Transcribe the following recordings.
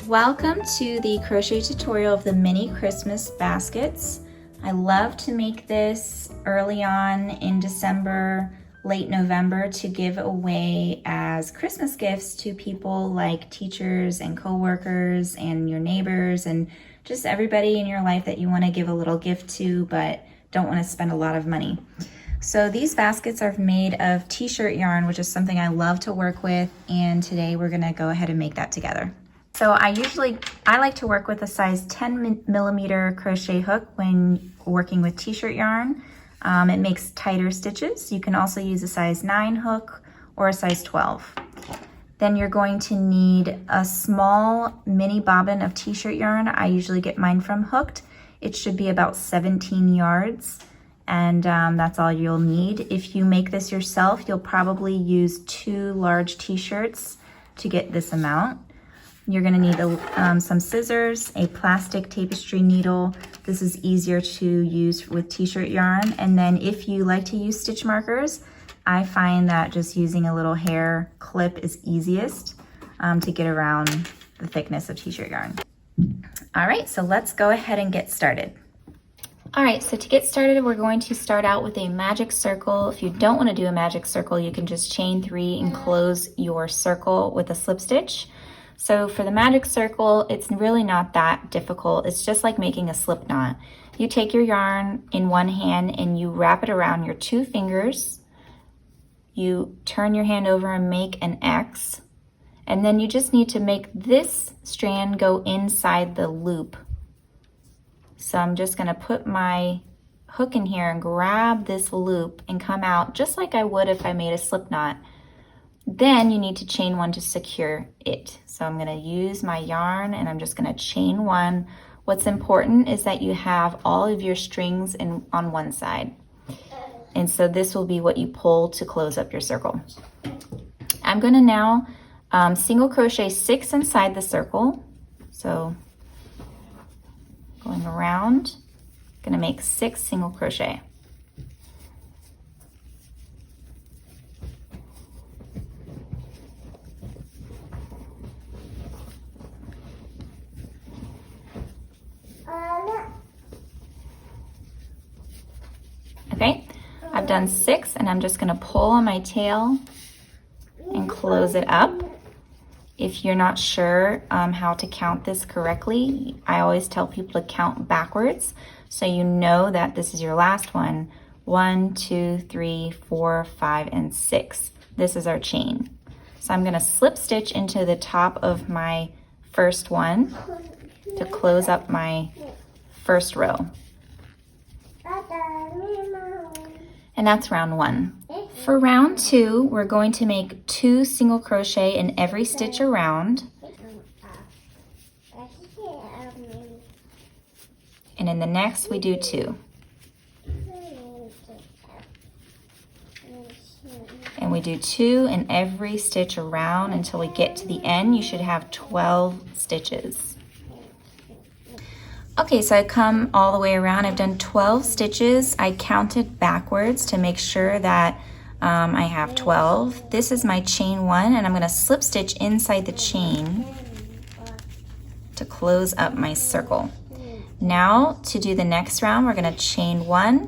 Welcome to the crochet tutorial of the mini Christmas baskets. I love to make this early on in December, late November to give away as Christmas gifts to people like teachers and co-workers and your neighbors and just everybody in your life that you want to give a little gift to but don't want to spend a lot of money. So these baskets are made of t-shirt yarn, which is something I love to work with, and today we're going to go ahead and make that together. So I like to work with a size 10 millimeter crochet hook when working with t-shirt yarn. It makes tighter stitches. You can also use a size 9 hook or a size 12. Then you're going to need a small mini bobbin of t-shirt yarn. I usually get mine from Hooked. It should be about 17 yards, and that's all you'll need. If you make this yourself, you'll probably use 2 large t-shirts to get this amount. You're gonna need some scissors, a plastic tapestry needle. This is easier to use with t-shirt yarn. And then if you like to use stitch markers, I find that just using a little hair clip is easiest to get around the thickness of t-shirt yarn. All right, so let's go ahead and get started. All right, so to get started, we're going to start out with a magic circle. If you don't wanna do a magic circle, you can just chain 3 and close your circle with a slip stitch. So for the magic circle, it's really not that difficult. It's just like making a slip knot. You take your yarn in one hand and you wrap it around your 2 fingers. You turn your hand over and make an X. And then you just need to make this strand go inside the loop. So I'm just gonna put my hook in here and grab this loop and come out just like I would if I made a slip knot. Then you need to chain 1 to secure it. So I'm gonna use my yarn and I'm just gonna chain 1. What's important is that you have all of your strings on one side. And so this will be what you pull to close up your circle. I'm gonna now single crochet 6 inside the circle. So going around, gonna make 6 single crochet. Okay, I've done 6 and I'm just gonna pull on my tail and close it up. If you're not sure how to count this correctly, I always tell people to count backwards so you know that this is your last one. 1, 2, 3, 4, 5, and 6. This is our chain. So I'm gonna slip stitch into the top of my first one to close up my first row. And that's round 1. For round 2, we're going to make 2 single crochet in every stitch around. And in the next, we do 2. And we do 2 in every stitch around until we get to the end. You should have 12 stitches. Okay, so I come all the way around. I've done 12 stitches. I counted backwards to make sure that I have 12. This is my chain 1, and I'm gonna slip stitch inside the chain to close up my circle. Now, to do the next round, we're gonna chain 1,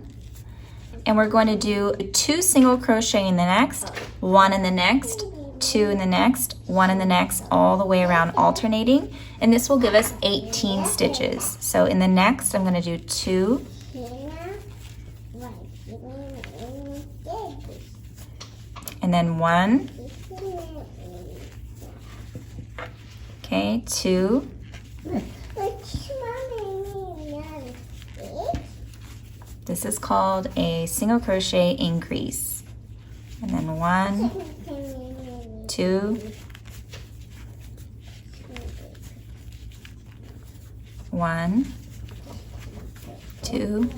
and we're going to do 2 single crochet in the next, 1 in the next, 2 in the next, 1 in the next, all the way around alternating, and this will give us 18 stitches. So in the next, I'm gonna do 2, and then 1, okay, 2, this is called a single crochet increase, and then 1, 2, 1, 2,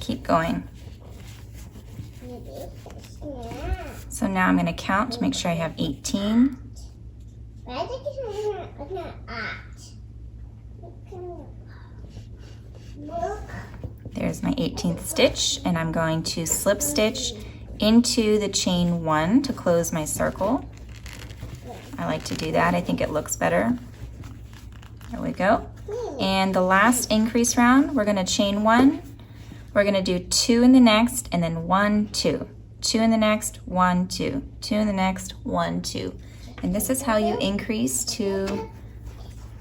keep going. So now I'm going to count to make sure I have 18. There's my 18th stitch, and I'm going to slip stitch into the chain 1 to close my circle. I like to do that. I think it looks better. There we go. And the last increase round, we're gonna chain 1. We're gonna do 2 in the next, and then 1, 2. 2 in the next, 1, 2. 2 in the next, 1, 2. And this is how you increase to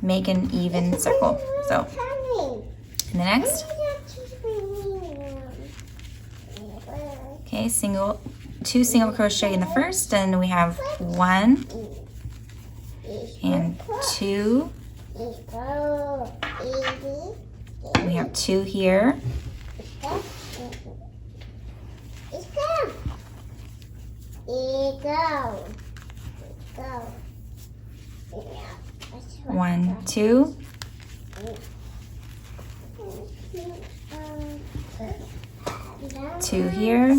make an even circle. So, in the next. Okay, 2 single crochet in the first, and we have 1 and 2. We have 2 here. 1, 2. 2 here.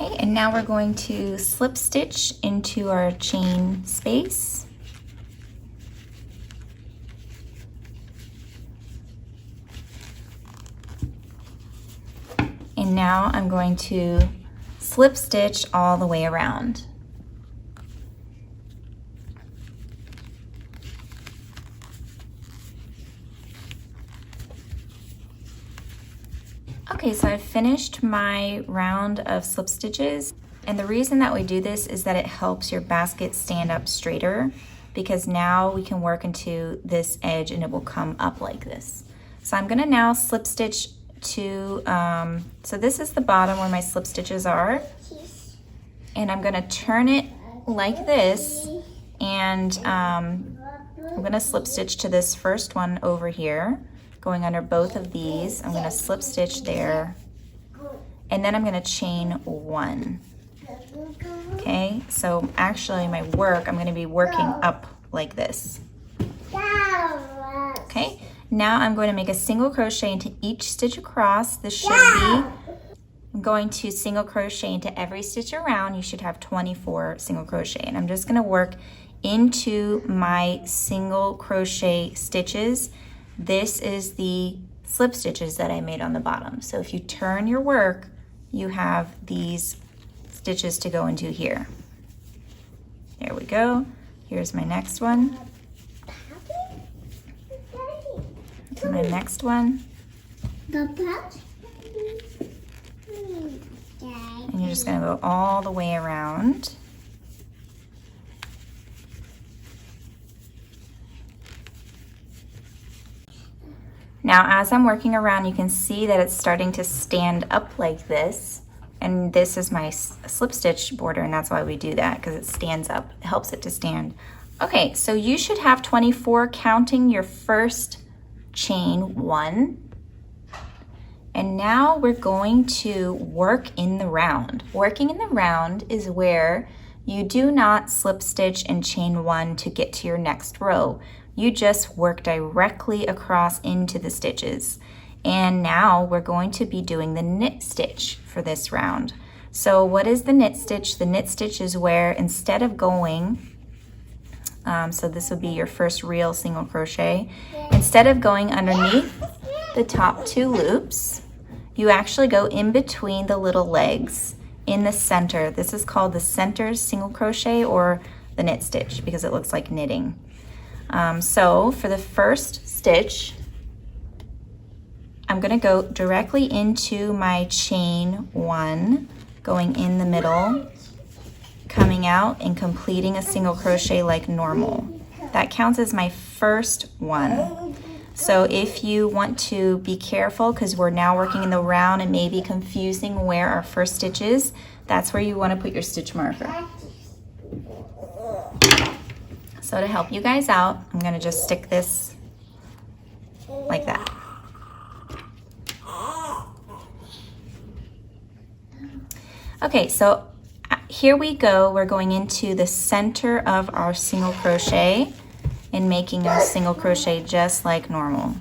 Okay, and now we're going to slip stitch into our chain space. And now I'm going to slip stitch all the way around. Okay, so I've finished my round of slip stitches, and the reason that we do this is that it helps your basket stand up straighter, because now we can work into this edge and it will come up like this. So I'm gonna now slip stitch to, so this is the bottom where my slip stitches are, and I'm gonna turn it like this, and I'm gonna slip stitch to this first one over here. Going under both of these, I'm gonna slip stitch there, and then I'm gonna chain 1. Okay, so actually my work, I'm gonna be working up like this. Okay, now I'm going to make a single crochet into each stitch across. This should be, I'm going to single crochet into every stitch around. You should have 24 single crochet, and I'm just gonna work into my single crochet stitches. This is the slip stitches that I made on the bottom. So if you turn your work, you have these stitches to go into here. There we go. Here's my next one. And my next one. And you're just gonna go all the way around. Now, as I'm working around, you can see that it's starting to stand up like this. And this is my slip stitch border, and that's why we do that, because it stands up. It helps it to stand. Okay, so you should have 24 counting your first chain 1. And now we're going to work in the round. Working in the round is where you do not slip stitch and chain 1 to get to your next row. You just work directly across into the stitches. And now we're going to be doing the knit stitch for this round. So what is the knit stitch? The knit stitch is where instead of going, so this would be your first real single crochet, instead of going underneath the top 2 loops, you actually go in between the little legs in the center. This is called the center single crochet or the knit stitch because it looks like knitting. So for the first stitch, I'm gonna go directly into my chain 1, going in the middle, coming out and completing a single crochet like normal. That counts as my first one. So if you want to be careful, because we're now working in the round and maybe confusing where our first stitch is, that's where you want to put your stitch marker. So to help you guys out, I'm gonna just stick this like that. Okay, so here we go. We're going into the center of our single crochet and making a single crochet just like normal.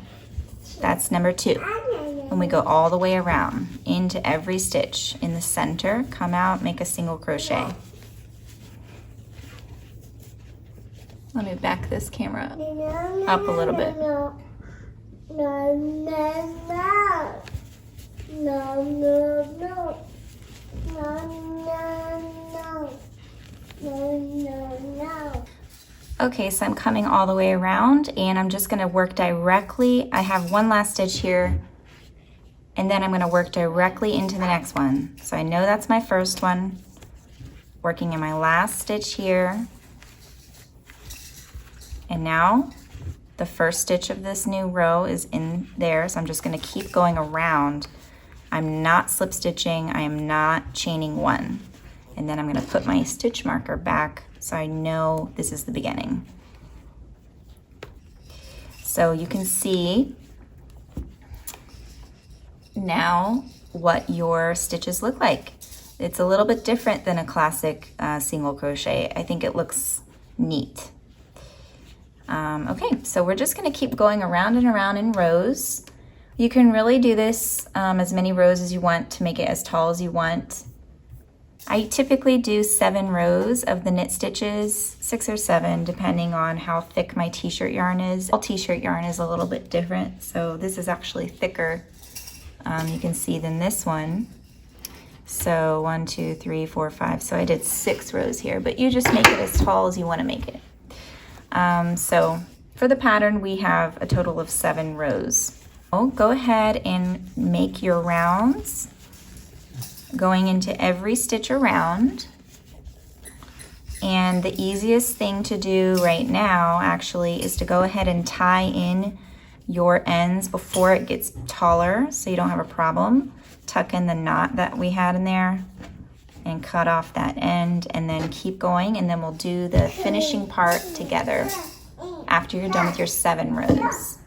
That's number 2. And we go all the way around into every stitch. In the center, come out, make a single crochet. Let me back this camera up a little bit. Okay, so I'm coming all the way around and I'm just gonna work directly. I have one last stitch here and then I'm gonna work directly into the next one. So I know that's my first one, working in my last stitch here. And now the first stitch of this new row is in there, so I'm just gonna keep going around. I'm not slip stitching, I am not chaining 1. And then I'm gonna put my stitch marker back so I know this is the beginning. So you can see now what your stitches look like. It's a little bit different than a classic single crochet. I think it looks neat. Okay, so we're just gonna keep going around and around in rows. You can really do this as many rows as you want to make it as tall as you want. I typically do 7 rows of the knit stitches, 6 or 7, depending on how thick my t-shirt yarn is. All t-shirt yarn is a little bit different, so this is actually thicker, you can see, than this one. So 1, 2, 3, 4, 5. So I did 6 rows here, but you just make it as tall as you want to make it. So for the pattern, we have a total of 7 rows. Go ahead and make your rounds, going into every stitch around. And the easiest thing to do right now actually is to go ahead and tie in your ends before it gets taller so you don't have a problem. Tuck in the knot that we had in there and cut off that end, and then keep going, and then we'll do the finishing part together after you're done with your 7 rows.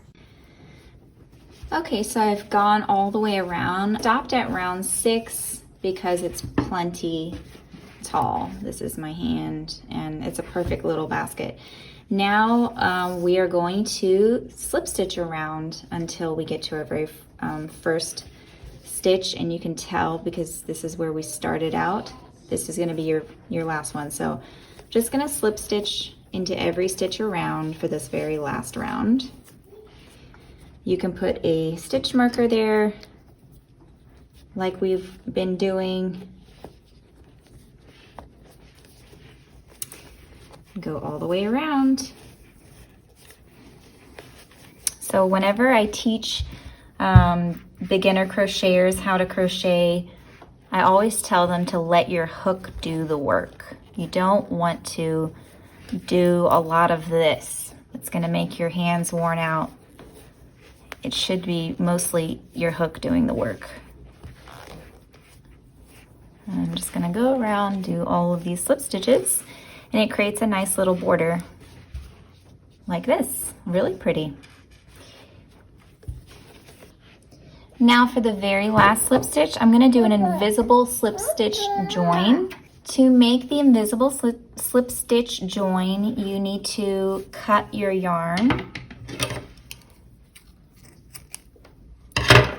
Okay, so I've gone all the way around. Stopped at round 6 because it's plenty tall. This is my hand and it's a perfect little basket. Now we are going to slip stitch around until we get to our very first stitch, and you can tell because this is where we started out. This is going to be your last one. So I'm just going to slip stitch into every stitch around for this very last round. You can put a stitch marker there like we've been doing. Go all the way around. So whenever I teach beginner crocheters how to crochet, I always tell them to let your hook do the work. You don't want to do a lot of this. It's going to make your hands worn out. It should be mostly your hook doing the work. And I'm just going to go around, do all of these slip stitches, and it creates a nice little border like this. Really pretty. Now for the very last slip stitch, I'm going to do an invisible slip stitch join. To make the invisible slip stitch join, you need to cut your yarn.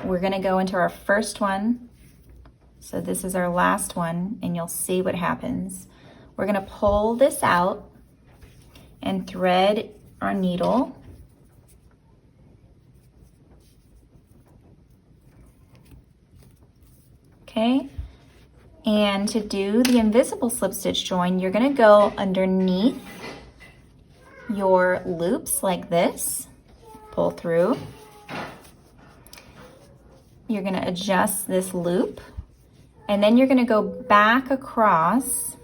We're going to go into our first one. So this is our last one, and you'll see what happens. We're going to pull this out and thread our needle. Okay, and to do the invisible slip stitch join, you're going to go underneath your loops like this, pull through. You're going to adjust this loop, and then you're going to go back across,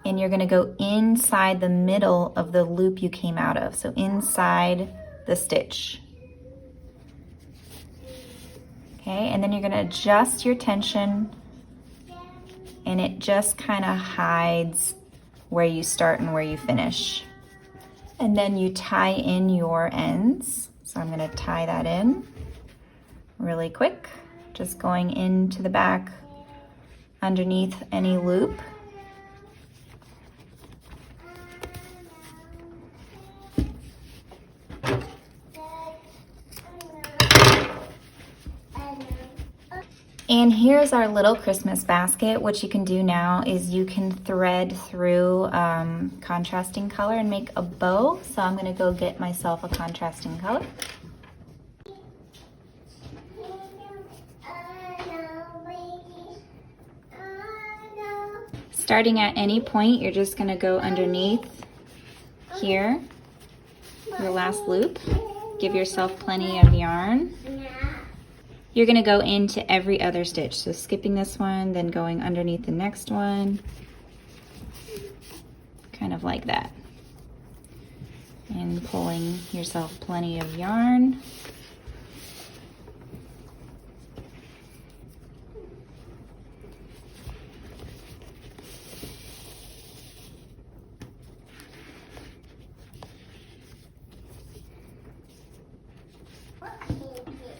and you're going to go inside the middle of the loop you came out of, so inside the stitch. Okay, and then you're going to adjust your tension, and it just kind of hides where you start and where you finish. And then you tie in your ends. So I'm going to tie that in really quick, just going into the back underneath any loop. And here's our little Christmas basket. What you can do now is you can thread through contrasting color and make a bow. So I'm gonna go get myself a contrasting color. Starting at any point, you're just gonna go underneath here, your last loop. Give yourself plenty of yarn. You're gonna go into every other stitch. So skipping this one, then going underneath the next one. Kind of like that. And pulling yourself plenty of yarn.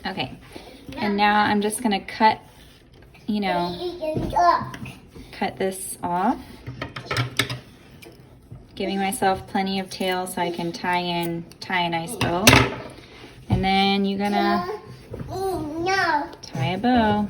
Okay. And now I'm just gonna cut, cut this off, giving myself plenty of tail so I can tie a nice bow. And then you're gonna tie a bow.